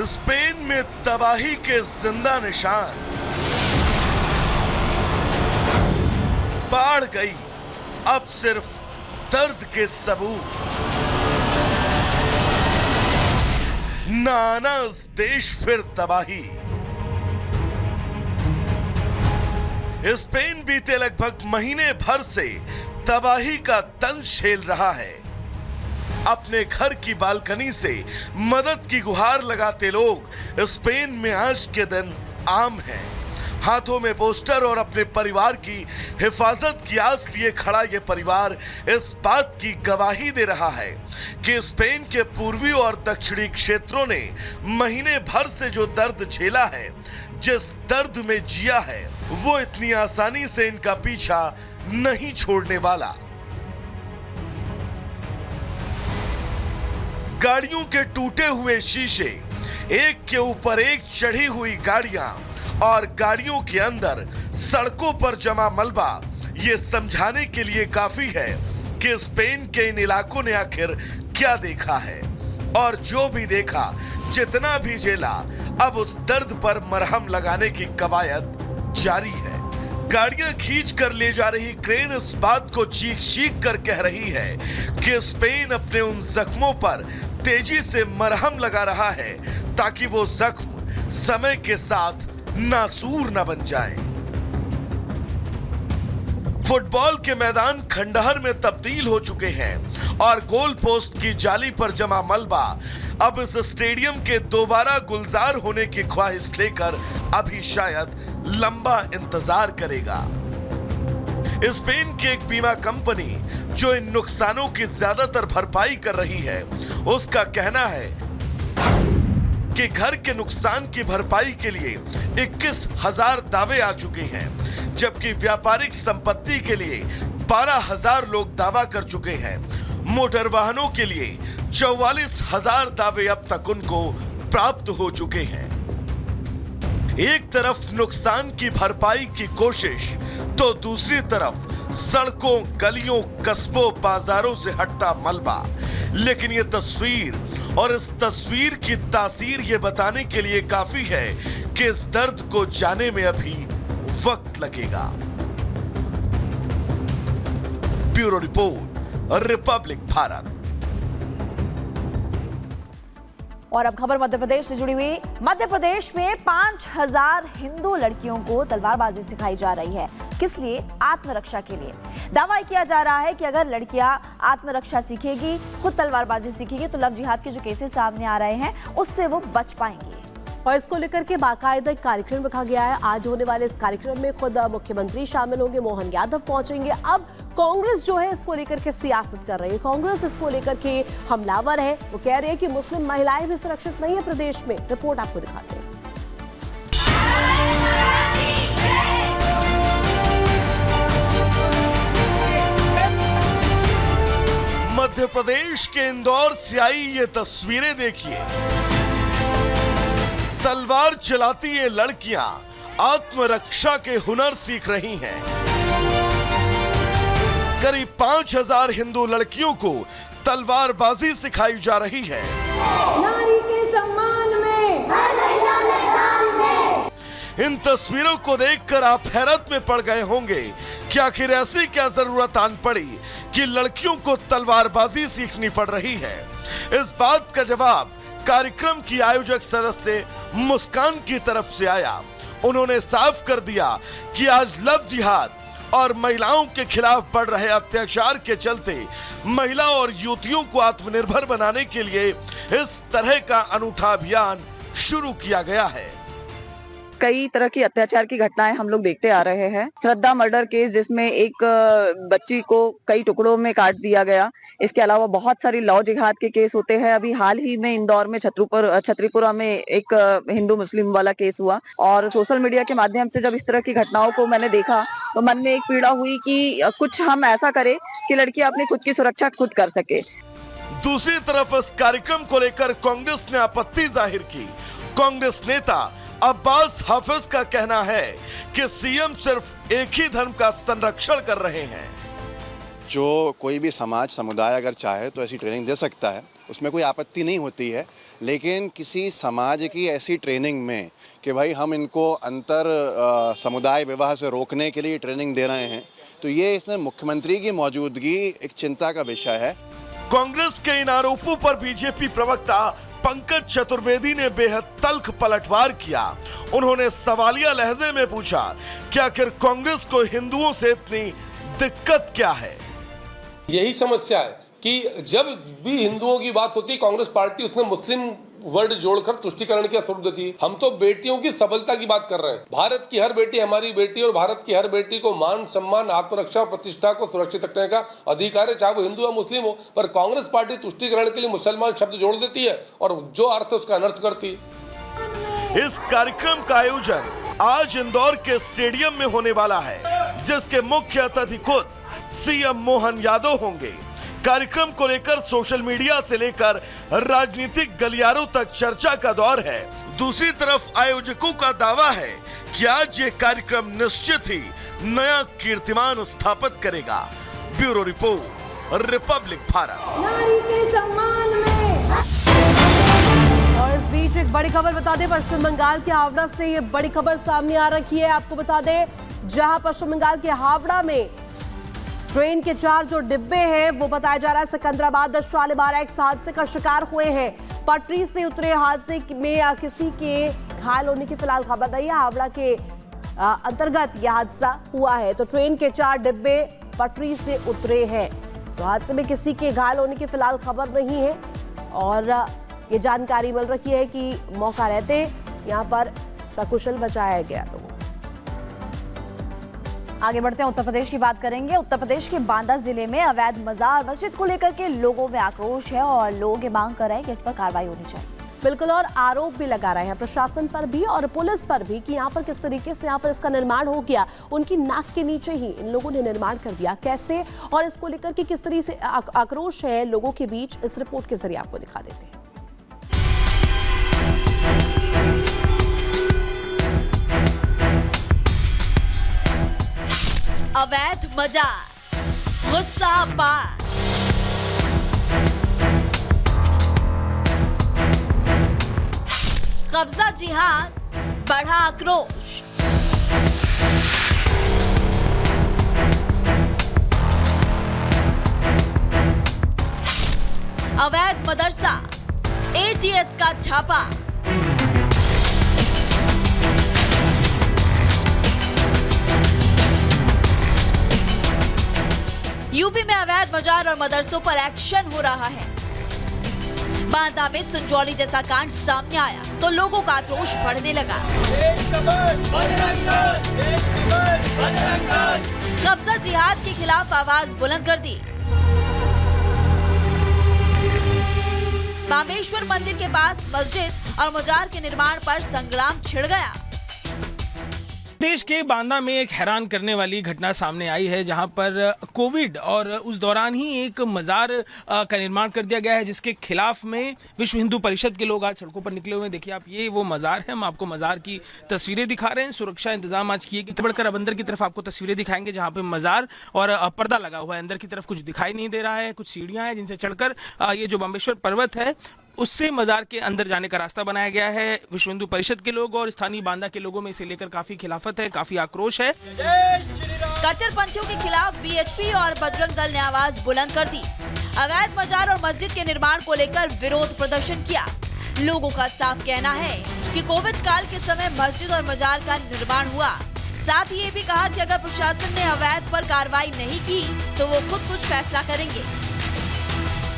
Spain में तबाही के जिंदा निशान। बाढ़ गई, अब सिर्फ दर्द के सबूत। ना आना इस देश फिर तबाही। स्पेन बीते लगभग महीने भर से तबाही का दंश झेल रहा है। अपने घर की बालकनी से मदद की गुहार लगाते लोग स्पेन में आज के दिन आम हैं। हाथों में पोस्टर और अपने परिवार की हिफाजत की आस लिए खड़ा यह परिवार इस बात की गवाही दे रहा है कि स्पेन के पूर्वी और दक्षिणी क्षेत्रों ने महीने भर से जो दर्द झेला है, जिस दर्द में जिया है, वो इतनी आसानी से इनका पीछा नहीं छोड़ने वाला। गाड़ियों के टूटे हुए शीशे, एक के ऊपर एक चढ़ी हुई गाड़ियां और गाड़ियों के अंदर सड़कों पर जमा मलबा ये समझाने के लिए काफी है कि स्पेन के इन इलाकों ने आखिर क्या देखा है। और जो भी देखा, जितना भी झेला, अब उस दर्द पर मरहम लगाने की कवायद जारी है। गाड़ियां खींच कर ले जा रही क्रेन इस बात को चीख चीख कर कह रही है कि स्पेन अपने उन जख्मों पर तेजी से मरहम लगा रहा है ताकि वो जख्म समय के साथ नासूर न बन जाए। फुटबॉल के मैदान खंडहर में तब्दील हो चुके हैं और गोल पोस्ट की जाली पर जमा मलबा अब इस स्टेडियम के दोबारा गुलजार होने की ख्वाहिश लेकर अभी शायद लंबा इंतजार करेगा। स्पेन की एक बीमा कंपनी जो इन नुकसानों की ज्यादातर भरपाई कर रही है, उसका कहना है कि घर के नुकसान की भरपाई के लिए 21,000 दावे आ चुके हैं, जबकि व्यापारिक संपत्ति के लिए 12,000 लोग दावा कर चुके हैं। मोटर वाहनों के लिए 44,000 दावे अब तक उनको प्राप्त हो चुके हैं। एक तरफ नुकसान की भरपाई की कोशिश, तो दूसरी तरफ सड़कों, गलियों, कस्बों, बाजारों से हटता मलबा। लेकिन ये तस्वीर और इस तस्वीर की तासीर ये बताने के लिए काफी है कि इस दर्द को जाने में अभी वक्त लगेगा। Bureau report, Republic Bharat. और अब खबर मध्य प्रदेश से जुड़ी हुई। मध्य प्रदेश में 5,000 हिंदू लड़कियों को तलवारबाजी सिखाई जा रही है। किस लिए? आत्मरक्षा के लिए। दावा किया जा रहा है कि अगर लड़कियां आत्मरक्षा सीखेगी, खुद तलवारबाजी सीखेगी, तो लव जिहाद के जो केसेस सामने आ रहे हैं उससे वो बच पाएंगी। और इसको लेकर के बाकायदा एक कार्यक्रम रखा गया है। आज होने वाले इस कार्यक्रम में खुद मुख्यमंत्री शामिल होंगे, मोहन यादव पहुंचेंगे। अब कांग्रेस जो है इसको लेकर के सियासत कर रही है। कांग्रेस इसको लेकर के हमलावर है। वो कह रही है कि मुस्लिम महिलाएं भी सुरक्षित नहीं है प्रदेश में। रिपोर्ट आपको दिखाते हैं। मध्य प्रदेश के इंदौर से आई ये तस्वीरें देखिए। तलवार चलाती ये लड़कियां आत्मरक्षा के हुनर सीख रही हैं। करीब 5,000 हिंदू लड़कियों को तलवारबाजी सिखाई जा रही है। नारी के सम्मान में हर महिला मैदान में। इन तस्वीरों को देखकर आप हैरत में पड़ गए होंगे कि आखिर ऐसी क्या जरूरत आन पड़ी कि लड़कियों को तलवारबाजी सीखनी पड़ रही है। इस बात का जवाब कार्यक्रम की आयोजक सदस्य मुस्कान की तरफ से आया। उन्होंने साफ कर दिया कि आज लव जिहाद और महिलाओं के खिलाफ बढ़ रहे अत्याचार के चलते महिला और युवतियों को आत्मनिर्भर बनाने के लिए इस तरह का अनूठा अभियान शुरू किया गया है। कई तरह की अत्याचार की घटनाएं हम लोग देखते आ रहे हैं। श्रद्धा मर्डर केस जिसमें एक बच्ची को कई टुकड़ों में काट दिया गया। इसके अलावा बहुत सारी लव जिहाद के केस होते हैं। अभी हाल ही में इंदौर में छतरीपुरा में एक हिंदू मुस्लिम वाला केस हुआ। और सोशल मीडिया के माध्यम से जब इस तरह की घटनाओं को मैंने देखा तो मन में एक पीड़ा हुई कि कुछ हम ऐसा करें कि लड़कियां अपनी खुद की सुरक्षा खुद कर सके। दूसरी तरफ इस कार्यक्रम को लेकर कांग्रेस ने आपत्ति जाहिर की। कांग्रेस नेता अब्बास हाफिज का कहना है कि सीएम सिर्फ एक ही धर्म का संरक्षण कर रहे हैं। जो कोई भी समाज समुदाय अगर चाहे तो ऐसी ट्रेनिंग दे सकता है, उसमें कोई आपत्ति नहीं होती है। लेकिन किसी समाज की ऐसी ट्रेनिंग में कि भाई हम इनको अंतर समुदाय विवाह से रोकने के लिए ट्रेनिंग दे रहे हैं, तो ये इसमें मुख्यमंत्री की मौजूदगी एक चिंता का विषय है। कांग्रेस के इन आरोपों पर बीजेपी प्रवक्ता पंकज चतुर्वेदी ने बेहद तल्ख पलटवार किया। उन्होंने सवालिया लहजे में पूछा कि आखिर कांग्रेस को हिंदुओं से इतनी दिक्कत क्या है। यही समस्या है कि जब भी हिंदुओं की बात होती है कांग्रेस पार्टी उसमें मुस्लिम वर्ड जोड़कर तुष्टीकरण का स्वरूप देती है। हम तो बेटियों की सबलता की बात कर रहे हैं। भारत की हर बेटी हमारी बेटी और भारत की हर बेटी को मान सम्मान आत्मरक्षा और प्रतिष्ठा को सुरक्षित रखने का अधिकार है, चाहे वो हिंदू या मुस्लिम हो। पर कांग्रेस पार्टी तुष्टीकरण के लिए मुसलमान शब्द जोड़ देती है और जो अर्थ है उसका अनर्थ करती है। इस कार्यक्रम का आयोजन आज इंदौर के स्टेडियम में होने वाला है, जिसके मुख्य अतिथि खुद सीएम मोहन यादव होंगे। कार्यक्रम को लेकर सोशल मीडिया से लेकर राजनीतिक गलियारों तक चर्चा का दौर है। दूसरी तरफ आयोजकों का दावा है कि आज ये कार्यक्रम निश्चित ही नया कीर्तिमान स्थापित करेगा। Bureau report, Republic Bharat. नारी के सम्मान में। और इस बीच एक बड़ी खबर बता दें, पश्चिम बंगाल के हावड़ा से ये बड़ी खबर सामने आ रखी है। आपको बता दें, जहां पश्चिम बंगाल के हावड़ा में ट्रेन के 4 जो डिब्बे हैं वो बताया जा रहा है सिकंदराबाद शालीमार एक हादसे का शिकार हुए हैं। पटरी से उतरे हादसे में किसी के घायल होने की फिलहाल खबर नहीं है। हावड़ा के अंतर्गत यह हादसा हुआ है। तो ट्रेन के 4 डिब्बे पटरी से उतरे हैं। तो हादसे में किसी के घायल होने की फिलहाल खबर नहीं है और ये जानकारी मिल रही है कि मौका रहते यहाँ पर सकुशल बचाया गया लोगों। आगे बढ़ते हैं, उत्तर प्रदेश की बात करेंगे। उत्तर प्रदेश के बांदा जिले में अवैध मजार मस्जिद को लेकर के लोगों में आक्रोश है और लोग ये मांग कर रहे हैं कि इस पर कार्रवाई होनी चाहिए। बिल्कुल, और आरोप भी लगा रहे हैं प्रशासन पर भी और पुलिस पर भी कि यहाँ पर किस तरीके से यहाँ पर इसका निर्माण हो गया। उनकी नाक के नीचे ही इन लोगों ने निर्माण कर दिया। कैसे और इसको लेकर के किस तरीके से आक्रोश है लोगों के बीच, इस रिपोर्ट के जरिए आपको दिखा देते हैं। अवैध मजार, गुस्सा पार। कब्जा जिहाद, बढ़ा आक्रोश। अवैध मदरसा, एटीएस का छापा। यूपी में अवैध मजार और मदरसों पर एक्शन हो रहा है। बांदा में संजौली जैसा कांड सामने आया तो लोगों का आक्रोश बढ़ने लगा। कब्जा जिहाद के खिलाफ आवाज बुलंद कर दी। बामेश्वर मंदिर के पास मस्जिद और मजार के निर्माण पर संग्राम छिड़ गया। देश के बांदा में एक हैरान करने वाली घटना सामने आई है, जहां पर कोविड और उस दौरान ही एक मजार का निर्माण कर दिया गया है, जिसके खिलाफ में विश्व हिंदू परिषद के लोग आज सड़कों पर निकले हुए हैं। देखिए आप, ये वो मजार है। हम आपको मजार की तस्वीरें दिखा रहे हैं। सुरक्षा इंतजाम आज किए गए। बढ़कर अब अंदर की तरफ आपको तस्वीरें दिखाएंगे, जहाँ पे मजार और पर्दा लगा हुआ है। अंदर की तरफ कुछ दिखाई नहीं दे रहा है। कुछ सीढ़ियां हैं जिनसे चढ़कर ये जो बामेश्वर पर्वत है उससे मजार के अंदर जाने का रास्ता बनाया गया है। विश्व हिंदू परिषद के लोग और स्थानीय बांदा के लोगों में इसे लेकर काफी खिलाफत है, काफी आक्रोश है। कट्टरपंथियों के खिलाफ बीएचपी और बजरंग दल ने आवाज बुलंद कर दी। अवैध मजार और मस्जिद के निर्माण को लेकर विरोध प्रदर्शन किया। लोगों का साफ कहना है कि कोविड काल के समय मस्जिद और मजार का निर्माण हुआ। साथ ही ये भी कहा कि अगर प्रशासन ने अवैध पर कार्रवाई नहीं की तो वो खुद कुछ फैसला करेंगे।